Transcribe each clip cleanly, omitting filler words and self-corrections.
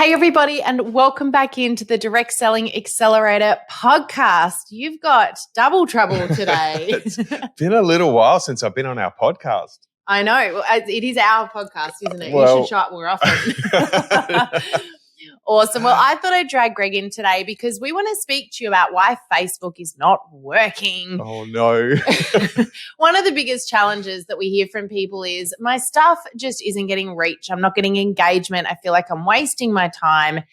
Hey, everybody, and welcome back into the Direct Selling Accelerator podcast. You've got double trouble today. It's been a little while since I've been on our podcast. I know. It is our podcast, isn't it? Well, you should show up more often. Awesome. Well, I thought I'd drag Greg in today because we want to speak to you about why Facebook is not working. Oh, no. One of the biggest challenges that we hear from people is my stuff just isn't getting reach. I'm not getting engagement. I feel like I'm wasting my time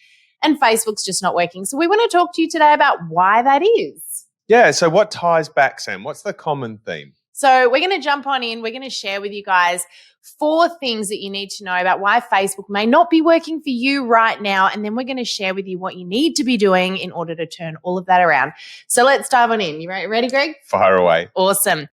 and Facebook's just not working. So we want to talk to you today about why that is. Yeah. So what ties back, Sam? What's the common theme? So we're going to jump on in. We're going to share with you guys 4 things that you need to know about why Facebook may not be working for you right now. And then we're going to share with you what you need to be doing in order to turn all of that around. So let's dive on in. You ready, Greg? Fire away. Awesome.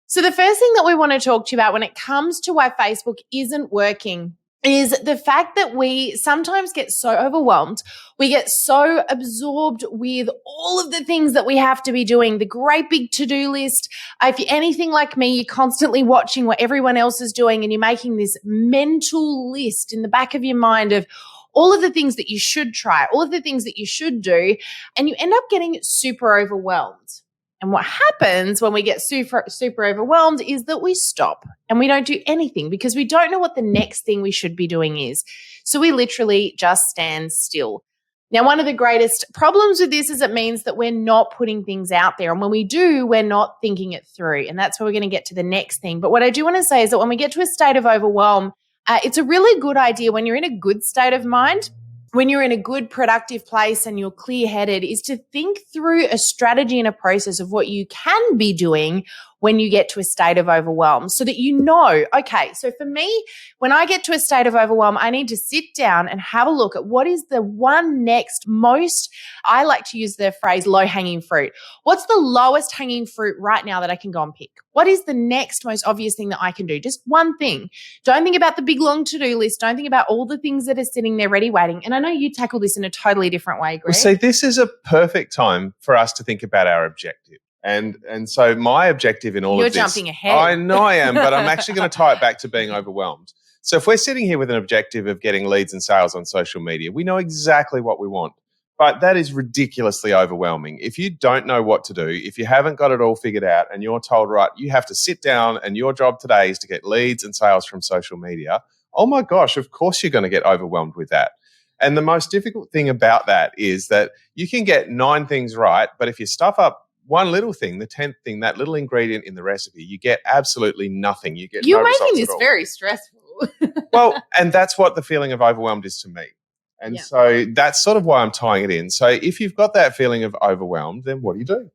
So the first thing that we want to talk to you about when it comes to why Facebook isn't working is the fact that we sometimes get so overwhelmed. We get so absorbed with all of the things that we have to be doing, the great big to-do list. If you're anything like me, you're constantly watching what everyone else is doing and you're making this mental list in the back of your mind of all of the things that you should try, all of the things that you should do, and you end up getting super overwhelmed. And what happens when we get super overwhelmed is that we stop and we don't do anything because we don't know what the next thing we should be doing is. So we literally just stand still. Now, one of the greatest problems with this is it means that we're not putting things out there. And when we do, we're not thinking it through. And that's where we're going to get to the next thing. But what I do want to say is that when we get to a state of overwhelm, it's a really good idea when you're in a good state of mind, when you're in a good, productive place and you're clear-headed, is to think through a strategy and a process of what you can be doing when you get to a state of overwhelm so that you know, okay, so for me, when I get to a state of overwhelm, I need to sit down and have a look at what is the one next most, I like to use the phrase low-hanging fruit. What's the lowest hanging fruit right now that I can go and pick? What is the next most obvious thing that I can do? Just one thing. Don't think about the big, long to-do list. Don't think about all the things that are sitting there ready waiting. And I know you tackle this in a totally different way, Greg. Well, see, this is a perfect time for us to think about our objective. And so my objective in all of this— You're jumping ahead. I know I am, but I'm actually going to tie it back to being overwhelmed. So if we're sitting here with an objective of getting leads and sales on social media, we know exactly what we want. But that is ridiculously overwhelming. If you don't know what to do, if you haven't got it all figured out and you're told, right, you have to sit down and your job today is to get leads and sales from social media, oh my gosh, of course you're going to get overwhelmed with that. And the most difficult thing about that is that you can get 9 things right, but if you stuff up one little thing, the 10th thing, that little ingredient in the recipe, you get absolutely nothing. You're making this very stressful. Well, and that's what the feeling of overwhelmed is to me. And so that's sort of why I'm tying it in. So if you've got that feeling of overwhelmed, then what do you do?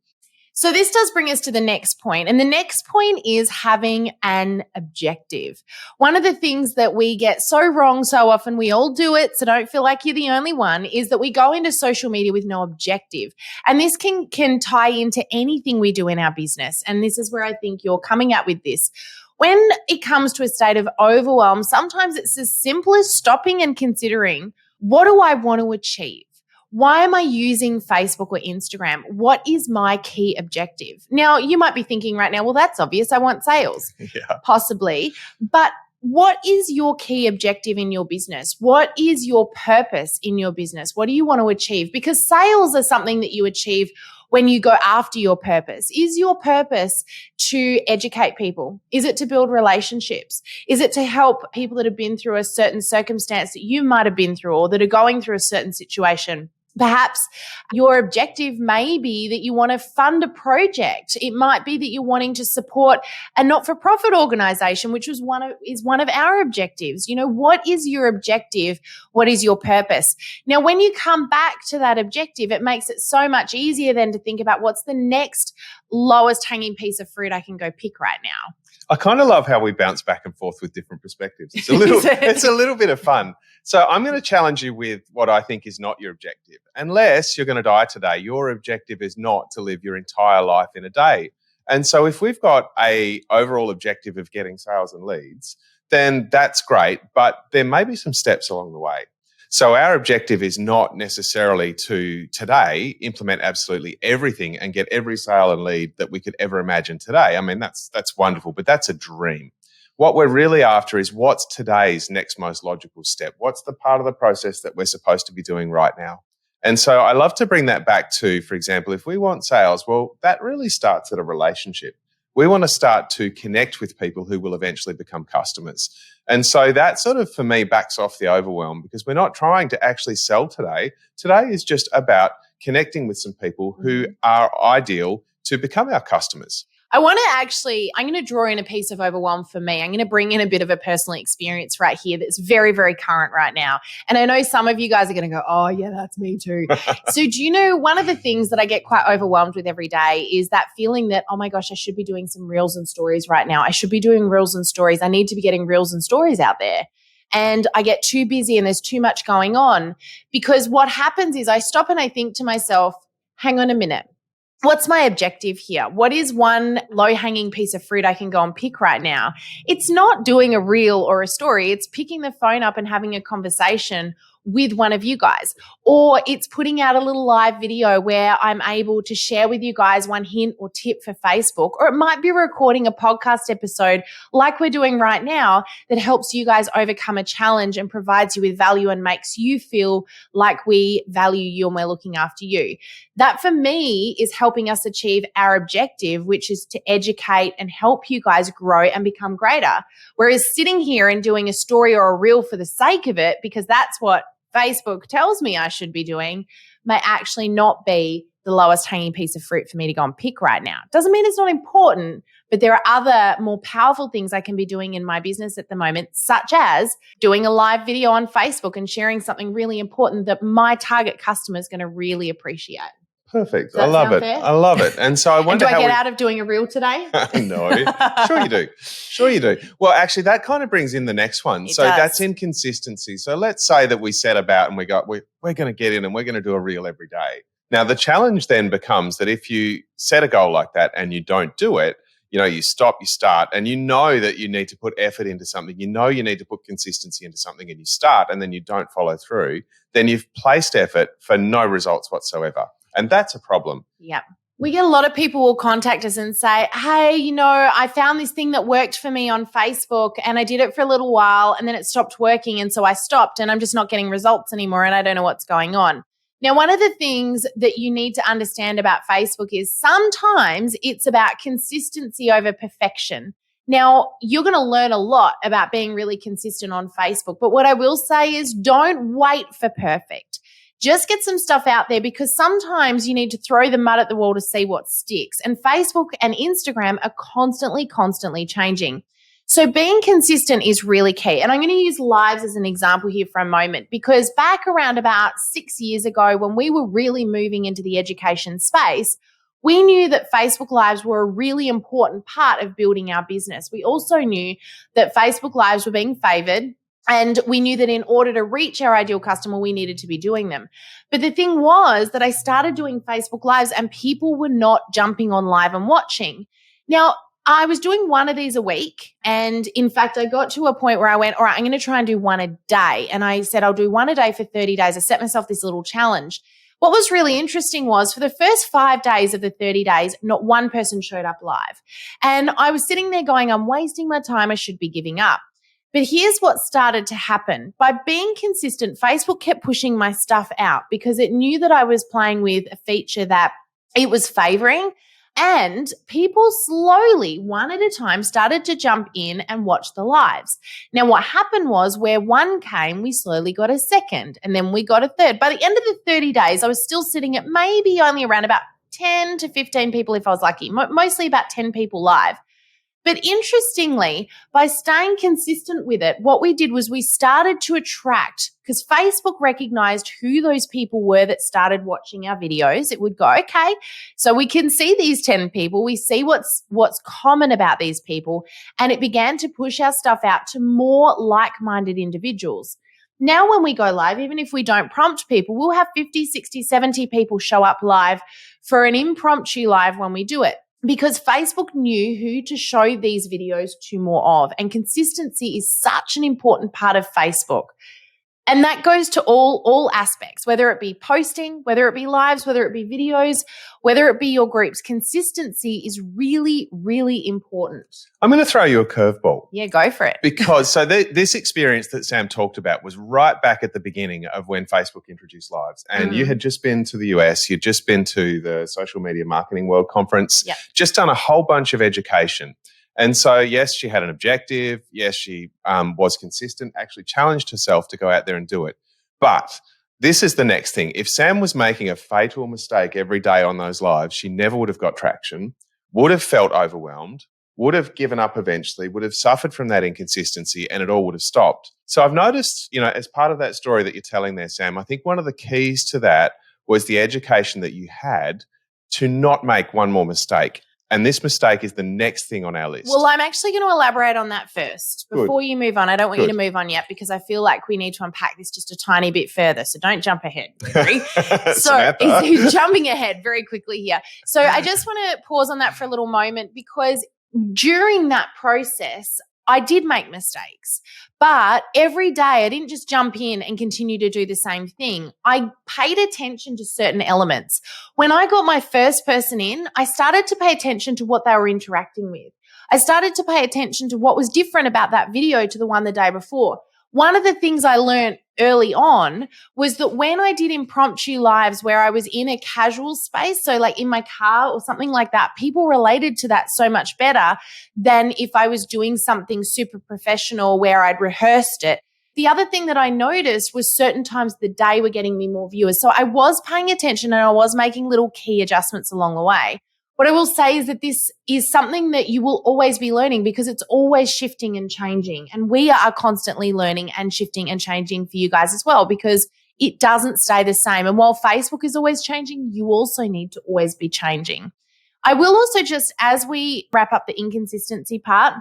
So this does bring us to the next point. And the next point is having an objective. One of the things that we get so wrong so often, we all do it, so don't feel like you're the only one, is that we go into social media with no objective. And this can tie into anything we do in our business. And this is where I think you're coming at with this. When it comes to a state of overwhelm, sometimes it's as simple as stopping and considering, what do I want to achieve? Why am I using Facebook or Instagram? What is my key objective? Now, you might be thinking right now, well, that's obvious. I want sales. Yeah. Possibly. But what is your key objective in your business? What is your purpose in your business? What do you want to achieve? Because sales are something that you achieve when you go after your purpose. Is your purpose to educate people? Is it to build relationships? Is it to help people that have been through a certain circumstance that you might have been through or that are going through a certain situation? Perhaps your objective may be that you want to fund a project. It might be that you're wanting to support a not-for-profit organization, which is one of our objectives. You know, what is your objective? What is your purpose? Now, when you come back to that objective, it makes it so much easier then to think about what's the next lowest hanging piece of fruit I can go pick right now. I kind of love how we bounce back and forth with different perspectives. It's a little bit of fun. So I'm going to challenge you with what I think is not your objective. Unless you're going to die today, your objective is not to live your entire life in a day. And so if we've got a overall objective of getting sales and leads, then that's great. But there may be some steps along the way. So our objective is not necessarily to today implement absolutely everything and get every sale and lead that we could ever imagine today. I mean, that's wonderful, but that's a dream. What we're really after is what's today's next most logical step? What's the part of the process that we're supposed to be doing right now? And so I love to bring that back to, for example, if we want sales, well, that really starts at a relationship. We want to start to connect with people who will eventually become customers. And so that sort of, for me, backs off the overwhelm because we're not trying to actually sell today. Today is just about connecting with some people who are ideal to become our customers. I'm going to draw in a piece of overwhelm for me. I'm going to bring in a bit of a personal experience right here that's very, very current right now. And I know some of you guys are going to go, oh, yeah, that's me too. So do you know one of the things that I get quite overwhelmed with every day is that feeling that, oh my gosh, I should be doing some reels and stories right now. I should be doing reels and stories. I need to be getting reels and stories out there. And I get too busy and there's too much going on because what happens is I stop and I think to myself, hang on a minute. What's my objective here? What is one low-hanging piece of fruit I can go and pick right now? It's not doing a reel or a story. It's picking the phone up and having a conversation with one of you guys. Or it's putting out a little live video where I'm able to share with you guys one hint or tip for Facebook. Or it might be recording a podcast episode like we're doing right now that helps you guys overcome a challenge and provides you with value and makes you feel like we value you and we're looking after you. That for me is helping us achieve our objective, which is to educate and help you guys grow and become greater. Whereas sitting here and doing a story or a reel for the sake of it, because that's what Facebook tells me I should be doing, may actually not be the lowest hanging piece of fruit for me to go and pick right now. Doesn't mean it's not important, but there are other more powerful things I can be doing in my business at the moment, such as doing a live video on Facebook and sharing something really important that my target customer is going to really appreciate. Perfect. I love it. Fair? I love it. And so I wonder do I get out of doing a reel today? No. Sure you do. Sure you do. Well, actually, that kind of brings in the next one. So that's inconsistency. So let's say that we set about and we're going to get in and we're going to do a reel every day. Now, the challenge then becomes that if you set a goal like that and you don't do it, you stop, you start, and you know that you need to put effort into something. You know you need to put consistency into something and you start and then you don't follow through, then you've placed effort for no results whatsoever. And that's a problem. Yeah. We get a lot of people will contact us and say, hey, I found this thing that worked for me on Facebook and I did it for a little while and then it stopped working. And so I stopped and I'm just not getting results anymore and I don't know what's going on. Now, one of the things that you need to understand about Facebook is sometimes it's about consistency over perfection. Now, you're going to learn a lot about being really consistent on Facebook. But what I will say is don't wait for perfect. Just get some stuff out there because sometimes you need to throw the mud at the wall to see what sticks. And Facebook and Instagram are constantly changing. So being consistent is really key. And I'm going to use lives as an example here for a moment because back around about 6 years ago when we were really moving into the education space, we knew that Facebook Lives were a really important part of building our business. We also knew that Facebook Lives were being favored. And we knew that in order to reach our ideal customer, we needed to be doing them. But the thing was that I started doing Facebook Lives and people were not jumping on live and watching. Now, I was doing one of these a week. And in fact, I got to a point where I went, all right, I'm going to try and do one a day. And I said, I'll do one a day for 30 days. I set myself this little challenge. What was really interesting was for the first 5 days of the 30 days, not one person showed up live. And I was sitting there going, I'm wasting my time. I should be giving up. But here's what started to happen. By being consistent, Facebook kept pushing my stuff out because it knew that I was playing with a feature that it was favoring. And people slowly, one at a time, started to jump in and watch the lives. Now, what happened was where one came, we slowly got a second and then we got a third. By the end of the 30 days, I was still sitting at maybe only around about 10 to 15 people if I was lucky, mostly about 10 people live. But interestingly, by staying consistent with it, what we did was we started to attract, because Facebook recognized who those people were that started watching our videos. It would go, okay, so we can see these 10 people. We see what's common about these people. And it began to push our stuff out to more like-minded individuals. Now when we go live, even if we don't prompt people, we'll have 50, 60, 70 people show up live for an impromptu live when we do it. because Facebook knew who to show these videos to more of. And consistency is such an important part of Facebook. And that goes to all aspects, whether it be posting, whether it be lives, whether it be videos, whether it be your groups. Consistency is really, really important. I'm going to throw you a curveball. Yeah, go for it. Because this experience that Sam talked about was right back at the beginning of when Facebook introduced lives. And you had just been to the US, you'd just been to the Social Media Marketing World Conference, just done a whole bunch of education. And so, yes, she had an objective. Yes, she was consistent, actually challenged herself to go out there and do it. But this is the next thing. If Sam was making a fatal mistake every day on those lives, she never would have got traction, would have felt overwhelmed, would have given up eventually, would have suffered from that inconsistency, and it all would have stopped. So I've noticed, as part of that story that you're telling there, Sam, I think one of the keys to that was the education that you had to not make one more mistake. And this mistake is the next thing on our list. Well, I'm actually going to elaborate on that first before you move on. I don't want you to move on yet because I feel like we need to unpack this just a tiny bit further. So don't jump ahead, Gregory. So jumping ahead very quickly here. So I just want to pause on that for a little moment because during that process, I did make mistakes, but every day I didn't just jump in and continue to do the same thing. I paid attention to certain elements. When I got my first person in, I started to pay attention to what they were interacting with. I started to pay attention to what was different about that video to the one the day before. One of the things I learned early on was that when I did impromptu lives where I was in a casual space, so like in my car or something like that, people related to that so much better than if I was doing something super professional where I'd rehearsed it. The other thing that I noticed was certain times of the day were getting me more viewers. So I was paying attention and I was making little key adjustments along the way. What I will say is that this is something that you will always be learning because it's always shifting and changing. And we are constantly learning and shifting and changing for you guys as well because it doesn't stay the same. And while Facebook is always changing, you also need to always be changing. I will also just, as we wrap up the inconsistency part,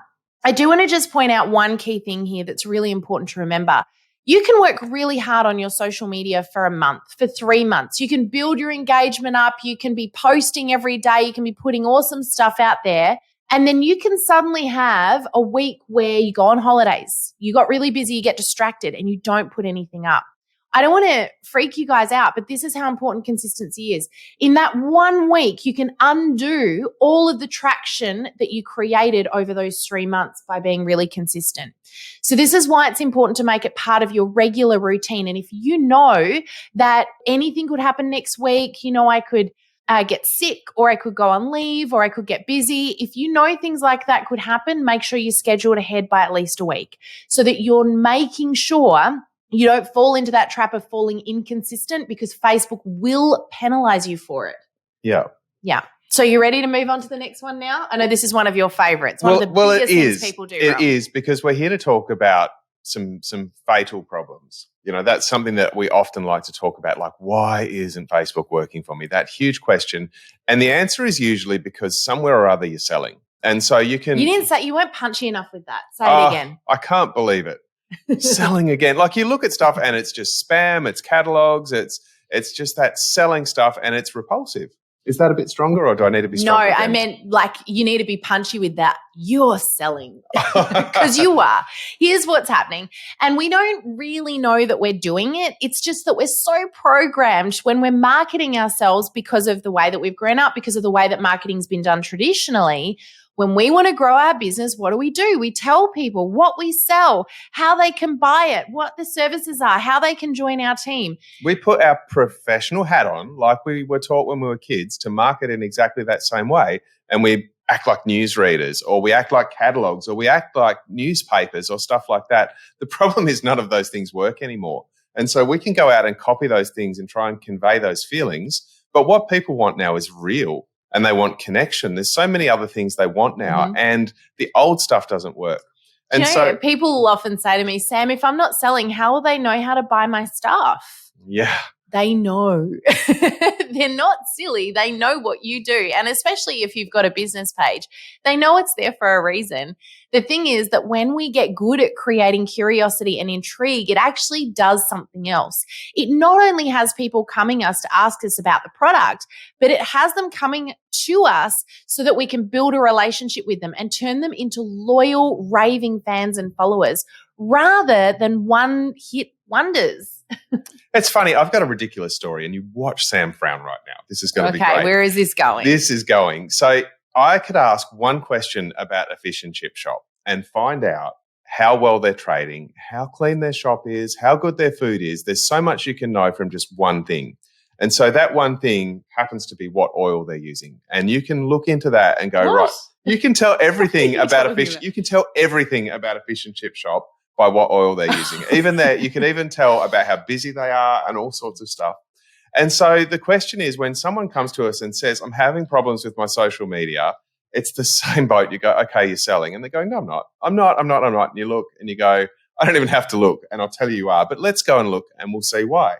I do want to just point out one key thing here that's really important to remember. You can work really hard on your social media for a month, for 3 months. You can build your engagement up. You can be posting every day. You can be putting awesome stuff out there. And then you can suddenly have a week where you go on holidays. You got really busy, you get distracted, and you don't put anything up. I don't want to freak you guys out, but this is how important consistency is. In that 1 week, you can undo all of the traction that you created over those 3 months by being really consistent. So this is why it's important to make it part of your regular routine. And if you know that anything could happen next week, I could get sick or I could go on leave or I could get busy. If you know things like that could happen, make sure you schedule it ahead by at least a week so that you're making sure you don't fall into that trap of falling inconsistent because Facebook will penalize you for it. Yeah. Yeah. So you ready to move on to the next one now? I know this is one of your favorites. One of the biggest things people do wrong. It is because we're here to talk about some fatal problems. That's something that we often like to talk about, like, why isn't Facebook working for me? That huge question. And the answer is usually because somewhere or other you're selling. And so you weren't punchy enough with that. Say it again. I can't believe it. Selling again. Like you look at stuff and it's just spam, it's catalogs, it's just that selling stuff and it's repulsive. Is that a bit stronger or do I need to be stronger? No, I meant like you need to be punchy with that. You're selling because you are. Here's what's happening. And we don't really know that we're doing it. It's just that we're so programmed when we're marketing ourselves because of the way that we've grown up, because of the way that marketing's been done traditionally. When we want to grow our business, what do? We tell people what we sell, how they can buy it, what the services are, how they can join our team. We put our professional hat on like we were taught when we were kids to market in exactly that same way. And we act like newsreaders or we act like catalogs or we act like newspapers or stuff like that. The problem is none of those things work anymore. And so we can go out and copy those things and try and convey those feelings. But what people want now is real. And they want connection. There's so many other things they want now, and the old stuff doesn't work. And so people will often say to me, Sam, if I'm not selling, how will they know how to buy my stuff? Yeah. They know. They're not silly. They know what you do. And especially if you've got a business page, they know it's there for a reason. The thing is that when we get good at creating curiosity and intrigue, it actually does something else. It not only has people coming us to ask us about the product, but it has them coming to us so that we can build a relationship with them and turn them into loyal, raving fans and followers rather than one-hit wonders. It's funny. I've got a ridiculous story, and you watch Sam frown right now. This is going to be great. Okay, where is this going? This is going. So I could ask one question about a fish and chip shop and find out how well they're trading, how clean their shop is, how good their food is. There's so much you can know from just one thing. And so that one thing happens to be what oil they're using. And you can look into that and go, What? right, you can tell everything about a fish. about? You can tell everything about a fish and chip shop by what oil they're using. Even that, you can even tell about how busy they are and all sorts of stuff. And so the question is, when someone comes to us and says, I'm having problems with my social media, it's the same boat. You go, okay, you're selling. And they're going, no, I'm not. I'm not. And you look and you go, I don't even have to look. And I'll tell you are, but let's go and look and we'll see why.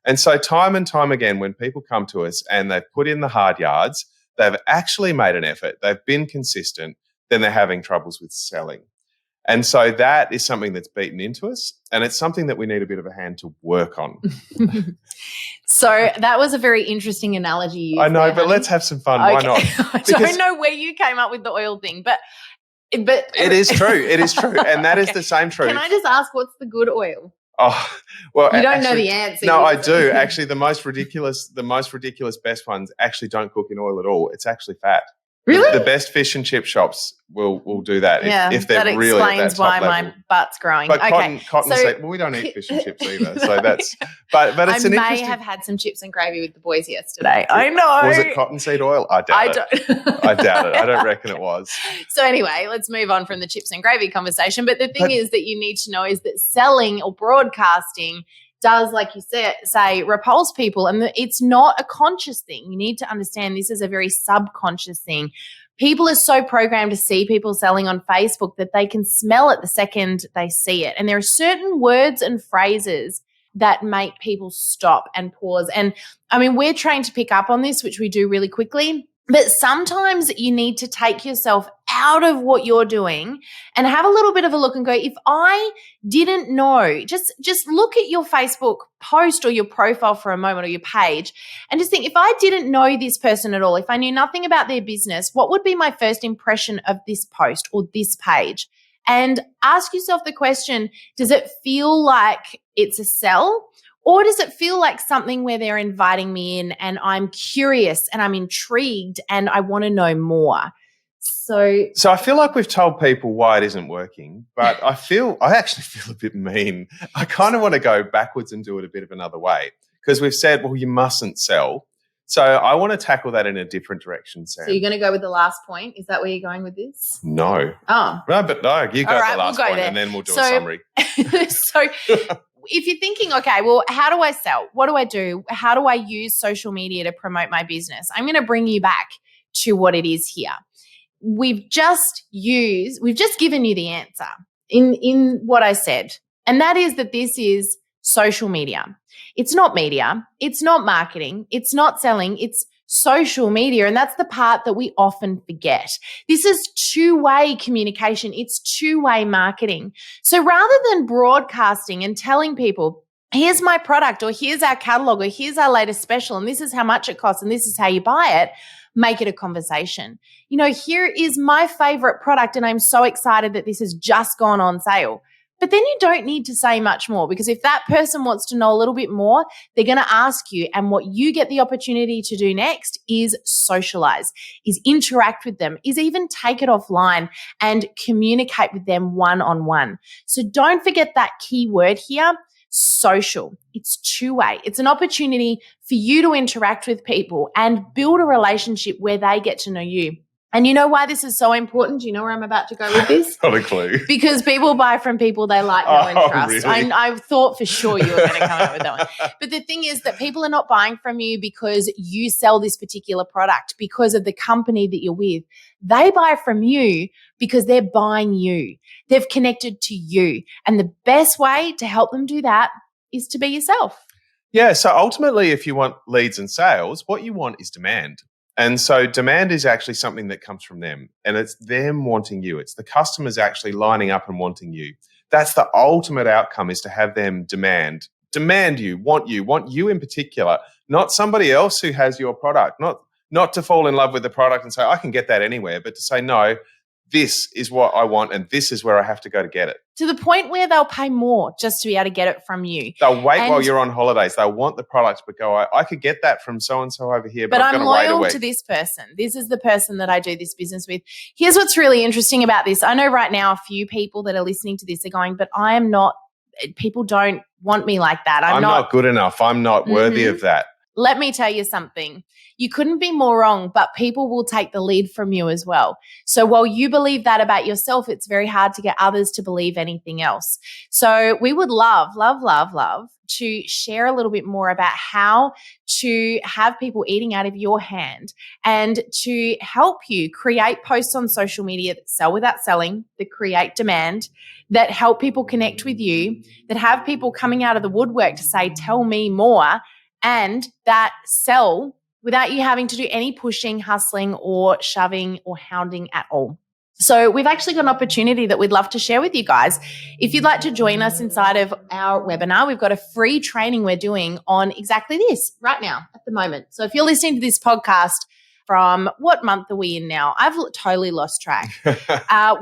And so time and time again, when people come to us and they've put in the hard yards, they've actually made an effort, they've been consistent, then they're having troubles with selling. And so that is something that's beaten into us, and it's something that we need a bit of a hand to work on. So that was a very interesting analogy you used I know, there, but honey. let's have some fun. Okay. Why not? I don't know where you came up with the oil thing, but it is true. It is true, and that is the same truth. Can I just ask, what's the good oil? Oh, well, you don't know the answer. No, I do. Actually, the most ridiculous best ones actually don't cook in oil at all. It's actually fat. Really? The best fish and chip shops will do that if they're that really at that explains why top level. my butt's growing. But okay. cotton seed, well, we don't eat fish and chips either. So that's, but it's I an may interesting. have had some chips and gravy with the boys yesterday. I know. Was it cottonseed oil? I doubt it. I doubt it. I don't reckon it was. So anyway, let's move on from the chips and gravy conversation. But the thing is that you need to know is that selling or broadcasting does, like you say, repulse people. And it's not a conscious thing. You need to understand this is a very subconscious thing. People are so programmed to see people selling on Facebook that they can smell it the second they see it. And there are certain words and phrases that make people stop and pause. And I mean, we're trained to pick up on this, which we do really quickly. But sometimes you need to take yourself out of what you're doing and have a little bit of a look and go, if I didn't know, just look at your Facebook post or your profile for a moment or your page and just think, if I didn't know this person at all, if I knew nothing about their business, what would be my first impression of this post or this page? And ask yourself the question, does it feel like it's a sell? Or does it feel like something where they're inviting me in and I'm curious and I'm intrigued and I want to know more? So I feel like we've told people why it isn't working, but I actually feel a bit mean. I kind of want to go backwards and do it a bit of another way, because we've said, well, you mustn't sell. So I want to tackle that in a different direction, Sam. So you're going to go with the last point? Is that where you're going with this? No. Oh. No, but no, you go right, the last we'll point there. and then we'll do a summary. So if you're thinking, okay, well, how do I sell? What do I do? How do I use social media to promote my business? I'm going to bring you back to what it is here. We've just given you the answer in what I said. And that is that this is social media. It's not media. It's not marketing. It's not selling. It's social media. And that's the part that we often forget. This is two-way communication. It's two-way marketing. So rather than broadcasting and telling people, here's my product, or here's our catalog, or here's our latest special, and this is how much it costs, and this is how you buy it, make it a conversation. You know, here is my favorite product, and I'm so excited that this has just gone on sale. But then you don't need to say much more, because if that person wants to know a little bit more, they're going to ask you. And what you get the opportunity to do next is socialize, is interact with them, is even take it offline and communicate with them one-on-one. So don't forget that key word here, social. It's two-way. It's an opportunity for you to interact with people and build a relationship where they get to know you. And you know why this is so important? Do you know where I'm about to go with this? Not a clue. Because people buy from people they like, know, and trust. Really? I thought for sure you were going to come out with that one. But the thing is that people are not buying from you because you sell this particular product, because of the company that you're with. They buy from you because they're buying you. They've connected to you. And the best way to help them do that is to be yourself. Yeah, so ultimately, if you want leads and sales, what you want is demand. And so demand is actually something that comes from them, and it's them wanting you. It's the customers actually lining up and wanting you. That's the ultimate outcome, is to have them demand you, want you in particular, not somebody else who has your product, not to fall in love with the product and say, I can get that anywhere, but to say, no, this is what I want and this is where I have to go to get it. To the point where they'll pay more just to be able to get it from you. They'll wait while you're on holidays. They'll want the products, but go, I could get that from so-and-so over here, but I'm going to wait a week. To this person. This is the person that I do this business with. Here's what's really interesting about this. I know right now a few people that are listening to this are going, but I am not, people don't want me like that. I'm not good enough. I'm not worthy of that. Let me tell you something. You couldn't be more wrong, but people will take the lead from you as well. So while you believe that about yourself, it's very hard to get others to believe anything else. So we would love to share a little bit more about how to have people eating out of your hand and to help you create posts on social media that sell without selling, that create demand, that help people connect with you, that have people coming out of the woodwork to say, tell me more, and that sell without you having to do any pushing, hustling, or shoving or hounding at all. So we've actually got an opportunity that we'd love to share with you guys. If you'd like to join us inside of our webinar, we've got a free training we're doing on exactly this right now at the moment. So if you're listening to this podcast from, what month are we in now? I've totally lost track.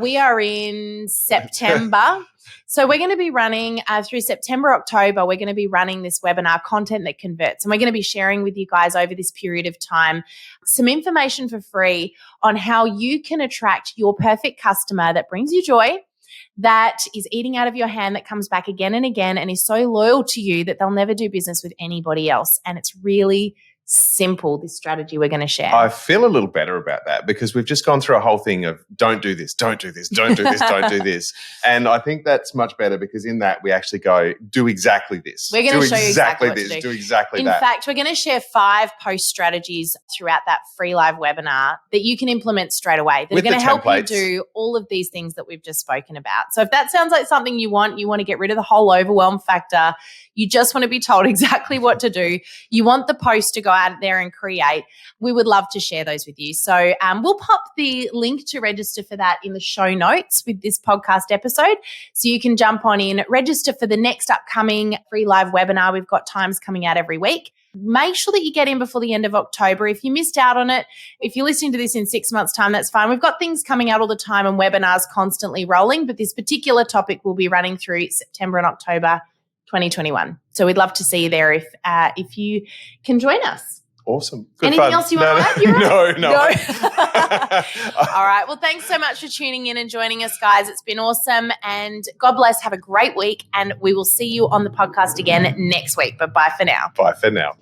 We are in September. So we're going to be running through September, October, we're going to be running this webinar, Content That Converts. And we're going to be sharing with you guys over this period of time some information for free on how you can attract your perfect customer that brings you joy, that is eating out of your hand, that comes back again and again and is so loyal to you that they'll never do business with anybody else. And it's really simple, this strategy we're going to share. I feel a little better about that because we've just gone through a whole thing of don't do this, don't do this, don't do this, don't do this. And I think that's much better because in that we actually go, do exactly this. We're going to show you exactly what this, to do. Do exactly that. In fact, we're going to share 5 post strategies throughout that free live webinar that you can implement straight away that are going to help you do all of these things that we've just spoken about. So if that sounds like something you want to get rid of the whole overwhelm factor, you just want to be told exactly what to do, you want the post to go out there and create, we would love to share those with you. So we'll pop the link to register for that in the show notes with this podcast episode. So you can jump on in, register for the next upcoming free live webinar. We've got times coming out every week. Make sure that you get in before the end of October. If you missed out on it, if you're listening to this in 6 months' time, that's fine. We've got things coming out all the time and webinars constantly rolling, but this particular topic will be running through September and October 2021. So we'd love to see you there if you can join us. Awesome. Good Anything fun. else you want to add? No. All right. Well, thanks so much for tuning in and joining us, guys. It's been awesome. And God bless. Have a great week. And we will see you on the podcast again next week. But bye for now. Bye for now.